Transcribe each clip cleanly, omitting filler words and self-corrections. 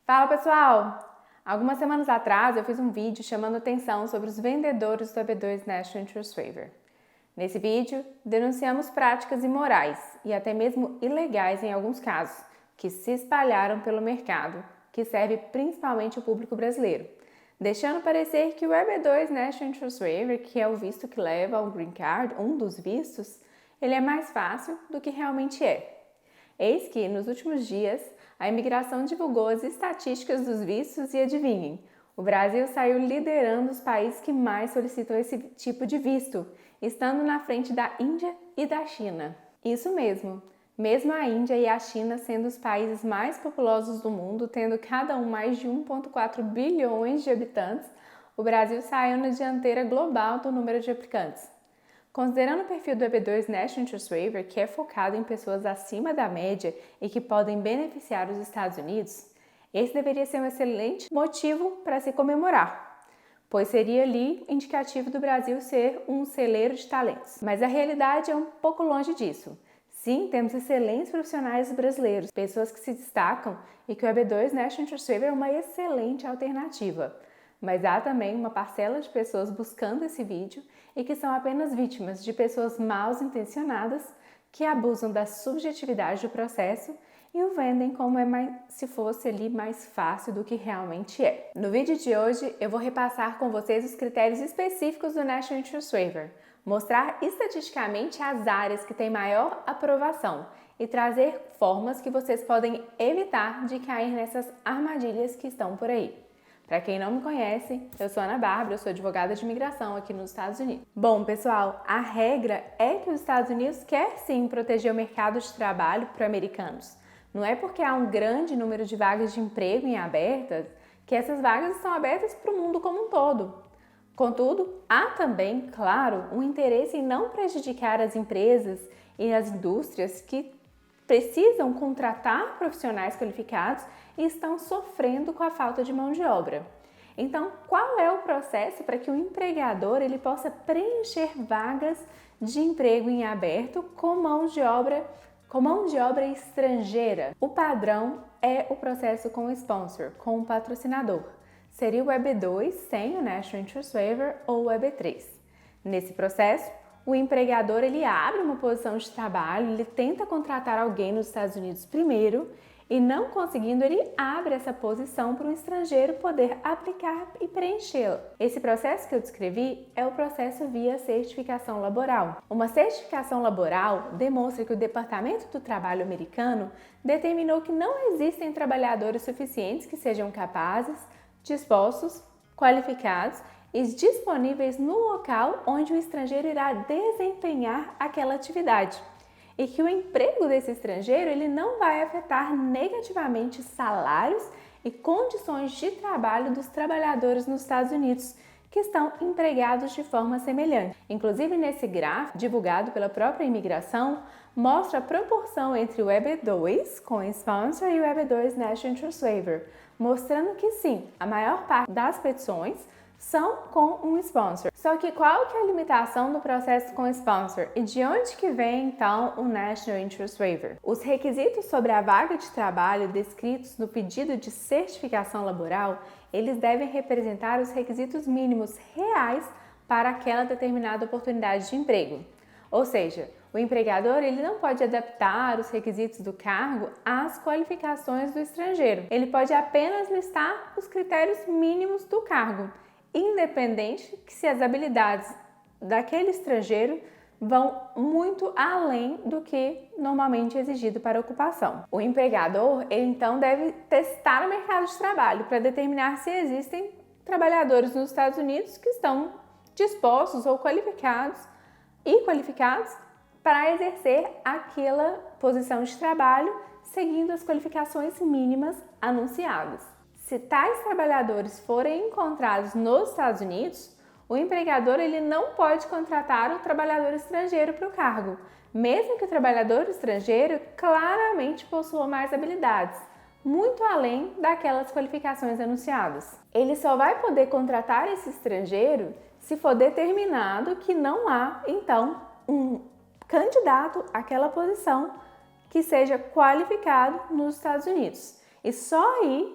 Fala pessoal! Algumas semanas atrás eu fiz um vídeo chamando atenção sobre os vendedores do EB2 National Interest Waiver. Nesse vídeo, denunciamos práticas imorais e até mesmo ilegais em alguns casos, que se espalharam pelo mercado, que serve principalmente o público brasileiro, deixando parecer que o EB2 National Interest Waiver, que é o visto que leva ao Green Card, um dos vistos, ele é mais fácil do que realmente é. Eis que, nos últimos dias, a imigração divulgou as estatísticas dos vistos e adivinhem, o Brasil saiu liderando os países que mais solicitam esse tipo de visto, estando na frente da Índia e da China. Isso mesmo, mesmo a Índia e a China sendo os países mais populosos do mundo, tendo cada um mais de 1,4 bilhões de habitantes, o Brasil saiu na dianteira global do número de aplicantes. Considerando o perfil do EB2 National Interest Waiver, que é focado em pessoas acima da média e que podem beneficiar os Estados Unidos, esse deveria ser um excelente motivo para se comemorar, pois seria ali indicativo do Brasil ser um celeiro de talentos. Mas a realidade é um pouco longe disso. Sim, temos excelentes profissionais brasileiros, pessoas que se destacam e que o EB2 National Interest Waiver é uma excelente alternativa. Mas há também uma parcela de pessoas buscando esse vídeo e que são apenas vítimas de pessoas mal intencionadas que abusam da subjetividade do processo e o vendem como se fosse ali mais fácil do que realmente é. No vídeo de hoje eu vou repassar com vocês os critérios específicos do National Interest Waiver, mostrar estatisticamente as áreas que têm maior aprovação e trazer formas que vocês podem evitar de cair nessas armadilhas que estão por aí. Para quem não me conhece, eu sou Ana Bárbara, eu sou advogada de imigração aqui nos Estados Unidos. Bom, pessoal, a regra é que os Estados Unidos quer sim proteger o mercado de trabalho para americanos. Não é porque há um grande número de vagas de emprego em abertas que essas vagas estão abertas para o mundo como um todo. Contudo, há também, claro, um interesse em não prejudicar as empresas e as indústrias que precisam contratar profissionais qualificados e estão sofrendo com a falta de mão de obra. Então, qual é o processo para que o empregador ele possa preencher vagas de emprego em aberto com mão de obra estrangeira? O padrão é o processo com o sponsor, com o patrocinador. Seria o EB2 sem o National Interest Waiver ou o EB3. Nesse processo, o empregador ele abre uma posição de trabalho, ele tenta contratar alguém nos Estados Unidos primeiro e não conseguindo, ele abre essa posição para um estrangeiro poder aplicar e preenchê-la. Esse processo que eu descrevi é o processo via certificação laboral. Uma certificação laboral demonstra que o Departamento do Trabalho americano determinou que não existem trabalhadores suficientes que sejam capazes, dispostos, qualificados e disponíveis no local onde o estrangeiro irá desempenhar aquela atividade. E que o emprego desse estrangeiro ele não vai afetar negativamente salários e condições de trabalho dos trabalhadores nos Estados Unidos que estão empregados de forma semelhante. Inclusive, nesse gráfico, divulgado pela própria imigração, mostra a proporção entre o EB2 com sponsor e o EB2 National Interest Waiver, mostrando que sim, a maior parte das petições são com um sponsor. Só que qual que é a limitação do processo com sponsor? E de onde que vem então o National Interest Waiver? Os requisitos sobre a vaga de trabalho descritos no pedido de certificação laboral, eles devem representar os requisitos mínimos reais para aquela determinada oportunidade de emprego. Ou seja, o empregador ele não pode adaptar os requisitos do cargo às qualificações do estrangeiro. Ele pode apenas listar os critérios mínimos do cargo, independente que se as habilidades daquele estrangeiro vão muito além do que normalmente exigido para a ocupação. O empregador, ele então deve testar o mercado de trabalho para determinar se existem trabalhadores nos Estados Unidos que estão dispostos ou qualificados para exercer aquela posição de trabalho seguindo as qualificações mínimas anunciadas. Se tais trabalhadores forem encontrados nos Estados Unidos, o empregador ele não pode contratar o trabalhador estrangeiro para o cargo, mesmo que o trabalhador estrangeiro claramente possua mais habilidades, muito além daquelas qualificações anunciadas. Ele só vai poder contratar esse estrangeiro se for determinado que não há, então, um candidato àquela posição que seja qualificado nos Estados Unidos. E só aí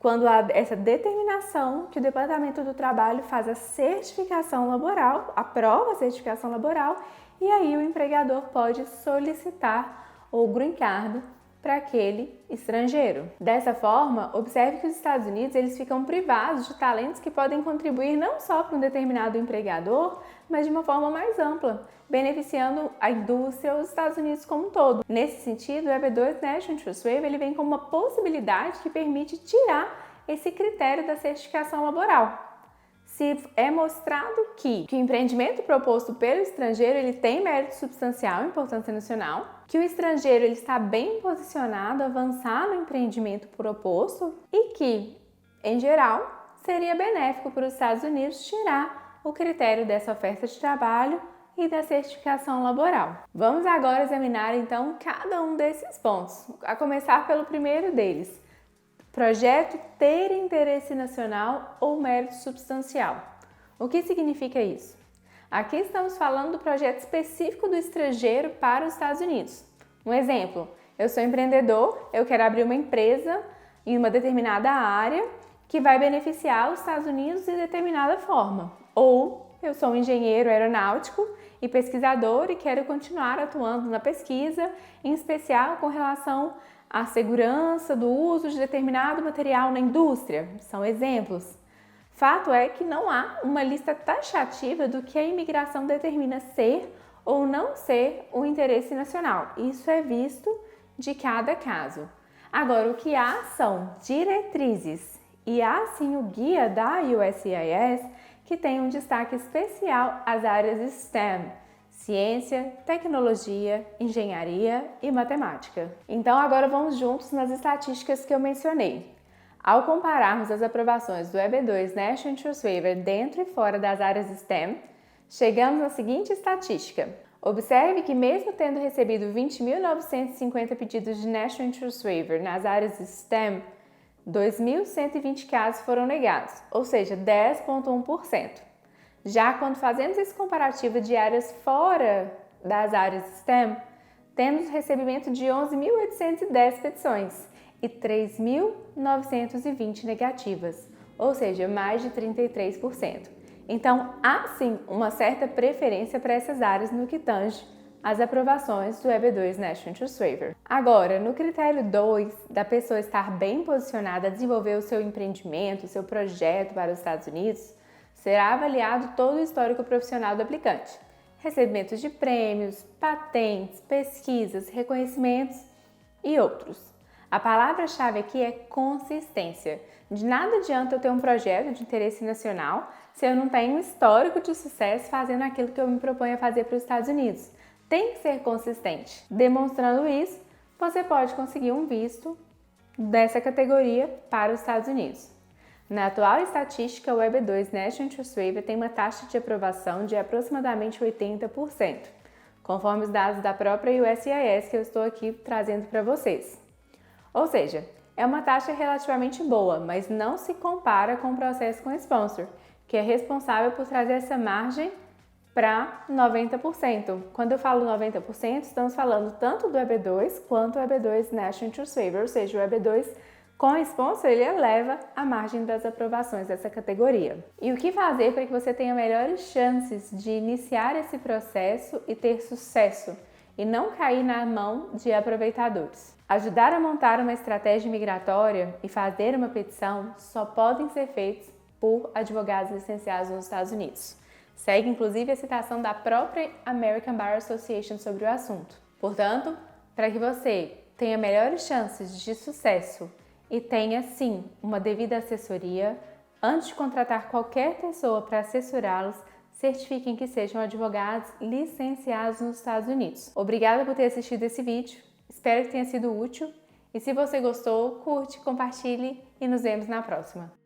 quando há essa determinação que o Departamento do Trabalho faz a certificação laboral, aprova a certificação laboral, e aí o empregador pode solicitar o green card para aquele estrangeiro. Dessa forma, observe que os Estados Unidos eles ficam privados de talentos que podem contribuir não só para um determinado empregador, mas de uma forma mais ampla, beneficiando a indústria, os Estados Unidos como um todo. Nesse sentido, o EB2 National Interest Waiver ele vem como uma possibilidade que permite tirar esse critério da certificação laboral. Se é mostrado que o empreendimento proposto pelo estrangeiro ele tem mérito substancial e importância nacional, que o estrangeiro ele está bem posicionado a avançar no empreendimento proposto e que, em geral, seria benéfico para os Estados Unidos tirar o critério dessa oferta de trabalho e da certificação laboral. Vamos agora examinar então cada um desses pontos, a começar pelo primeiro deles. Projeto ter interesse nacional ou mérito substancial. O que significa isso? Aqui estamos falando do projeto específico do estrangeiro para os Estados Unidos. Um exemplo, eu sou empreendedor, eu quero abrir uma empresa em uma determinada área que vai beneficiar os Estados Unidos de determinada forma. Ou eu sou um engenheiro aeronáutico e pesquisador e quero continuar atuando na pesquisa, em especial com relação à segurança do uso de determinado material na indústria. São exemplos. Fato é que não há uma lista taxativa do que a imigração determina ser ou não ser o interesse nacional. Isso é visto de cada caso. Agora, o que há são diretrizes e há sim o guia da USCIS que tem um destaque especial às áreas STEM, ciência, tecnologia, engenharia e matemática. Então agora vamos juntos nas estatísticas que eu mencionei. Ao compararmos as aprovações do EB2 National Interest Waiver dentro e fora das áreas STEM, chegamos à seguinte estatística. Observe que mesmo tendo recebido 20.950 pedidos de National Interest Waiver nas áreas STEM, 2.120 casos foram negados, ou seja, 10,1%. Já quando fazemos esse comparativo de áreas fora das áreas STEM, temos recebimento de 11.810 petições e 3.920 negativas, ou seja, mais de 33%. Então, há sim uma certa preferência para essas áreas no que tange as aprovações do EB2 National Interest Waiver. Agora, no critério 2, da pessoa estar bem posicionada a desenvolver o seu empreendimento, o seu projeto para os Estados Unidos, será avaliado todo o histórico profissional do aplicante, recebimentos de prêmios, patentes, pesquisas, reconhecimentos e outros. A palavra-chave aqui é consistência. De nada adianta eu ter um projeto de interesse nacional se eu não tenho um histórico de sucesso fazendo aquilo que eu me proponho a fazer para os Estados Unidos. Tem que ser consistente. Demonstrando isso, você pode conseguir um visto dessa categoria para os Estados Unidos. Na atual estatística, o EB2 National Interest Waiver tem uma taxa de aprovação de aproximadamente 80%, conforme os dados da própria USCIS que eu estou aqui trazendo para vocês. Ou seja, é uma taxa relativamente boa, mas não se compara com o processo com sponsor, que é responsável por trazer essa margem para 90%. Quando eu falo 90%, estamos falando tanto do EB2 quanto do EB2 National Interest Waiver, ou seja, o EB2 com sponsor, ele eleva a margem das aprovações dessa categoria. E o que fazer para que você tenha melhores chances de iniciar esse processo e ter sucesso e não cair na mão de aproveitadores? Ajudar a montar uma estratégia migratória e fazer uma petição só podem ser feitos por advogados licenciados nos Estados Unidos. Segue inclusive a citação da própria American Bar Association sobre o assunto. Portanto, para que você tenha melhores chances de sucesso e tenha, sim, uma devida assessoria, antes de contratar qualquer pessoa para assessorá-los, certifiquem que sejam advogados licenciados nos Estados Unidos. Obrigada por ter assistido esse vídeo, espero que tenha sido útil e se você gostou, curte, compartilhe e nos vemos na próxima.